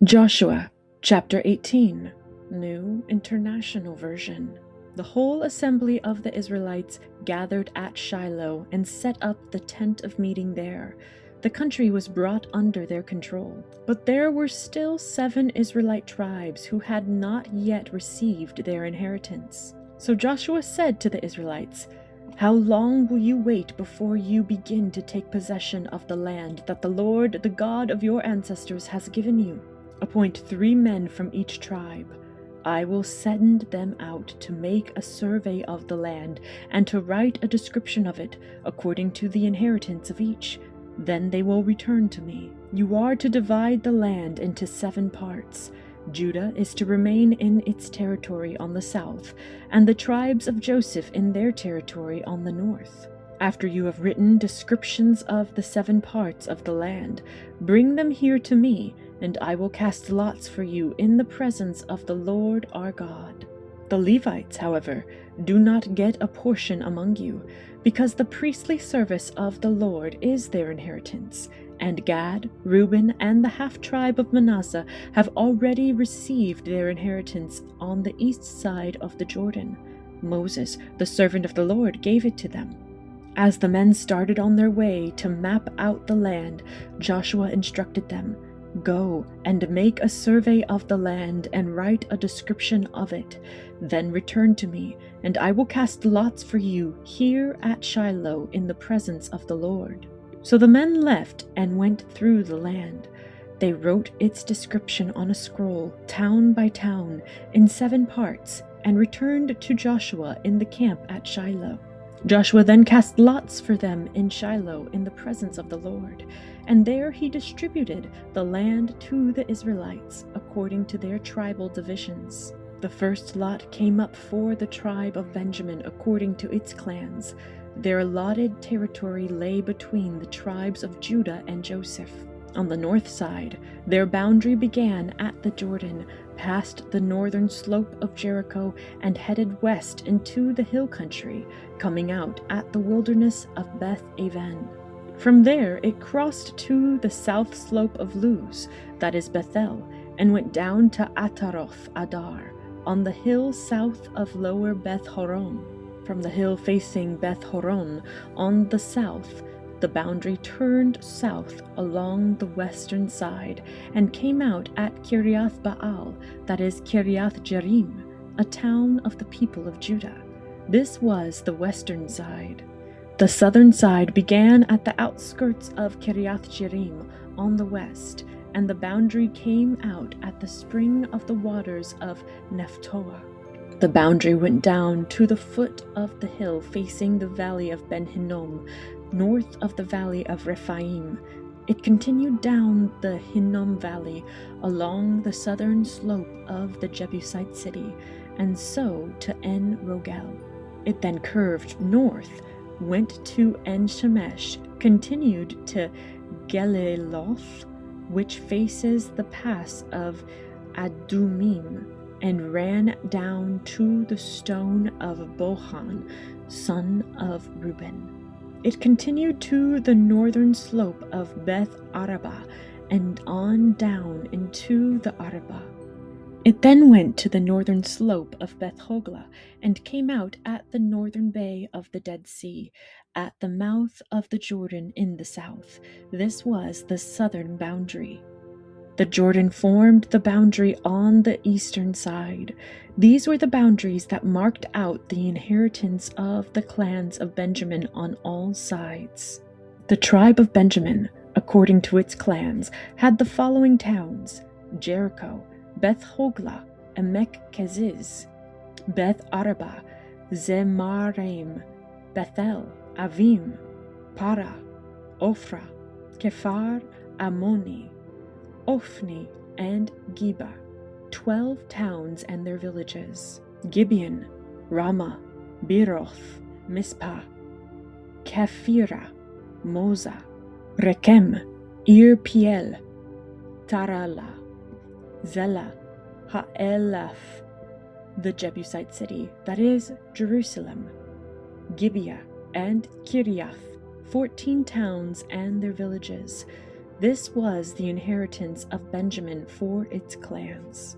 Joshua chapter 18, New International Version. The whole assembly of the Israelites gathered at Shiloh and set up the tent of meeting there. The country was brought under their control, but there were still 7 Israelite tribes who had not yet received their inheritance. So Joshua said to the Israelites, "How long will you wait before you begin to take possession of the land that the Lord, the God of your ancestors, has given you? Appoint 3 men from each tribe. I will send them out to make a survey of the land and to write a description of it according to the inheritance of each. Then they will return to me. You are to divide the land into 7 parts. Judah is to remain in its territory on the south, and the tribes of Joseph in their territory on the north. After you have written descriptions of the 7 parts of the land, bring them here to me, and I will cast lots for you in the presence of the Lord our God. The Levites, however, do not get a portion among you, because the priestly service of the Lord is their inheritance, and Gad, Reuben, and the half-tribe of Manasseh have already received their inheritance on the east side of the Jordan. Moses, the servant of the Lord, gave it to them." As the men started on their way to map out the land, Joshua instructed them, "Go and make a survey of the land and write a description of it. Then return to me, and I will cast lots for you here at Shiloh in the presence of the Lord." So the men left and went through the land. They wrote its description on a scroll, town by town, in 7 parts, and returned to Joshua in the camp at Shiloh. Joshua then cast lots for them in Shiloh in the presence of the Lord, and there he distributed the land to the Israelites according to their tribal divisions. The first lot came up for the tribe of Benjamin according to its clans. Their allotted territory lay between the tribes of Judah and Joseph. On the north side, their boundary began at the Jordan, past the northern slope of Jericho, and headed west into the hill country, coming out at the wilderness of Beth-aven. From there it crossed to the south slope of Luz, that is Bethel, and went down to Ataroth Adar, on the hill south of lower Beth-horon. From the hill facing Beth-horon on the south, the boundary turned south along the western side and came out at Kiriath Baal, that is Kiriath Jearim, a town of the people of Judah. This was the western side. The southern side began at the outskirts of Kiriath Jearim on the west, and the boundary came out at the spring of the waters of Nephtoah. The boundary went down to the foot of the hill facing the valley of Ben Hinnom, north of the valley of Rephaim. It continued down the Hinnom Valley along the southern slope of the Jebusite city, and so to En Rogel. It then curved north, went to En Shemesh, continued to Geliloth, which faces the pass of Adumim, and ran down to the stone of Bohan, son of Reuben. It continued to the northern slope of Beth Arabah and on down into the Arabah. It then went to the northern slope of Beth Hoglah and came out at the northern bay of the Dead Sea, at the mouth of the Jordan in the south. This was the southern boundary. The Jordan formed the boundary on the eastern side. These were the boundaries that marked out the inheritance of the clans of Benjamin on all sides. The tribe of Benjamin, according to its clans, had the following towns: Jericho, Beth Hoglah, Emek Keziz, Beth Arabah, Zemaraim, Bethel, Avim, Para, Ophrah, Kephar, Ammoni, Ophni, and Geba, 12 towns and their villages: Gibeon, Ramah, Beeroth, Mizpah, Kephirah, Moza, Rechem, Ir-Piel, Tarala, Zela, Ha'elath, the Jebusite city, that is Jerusalem, Gibeah, and Kiriath, 14 towns and their villages. This was the inheritance of Benjamin for its clans.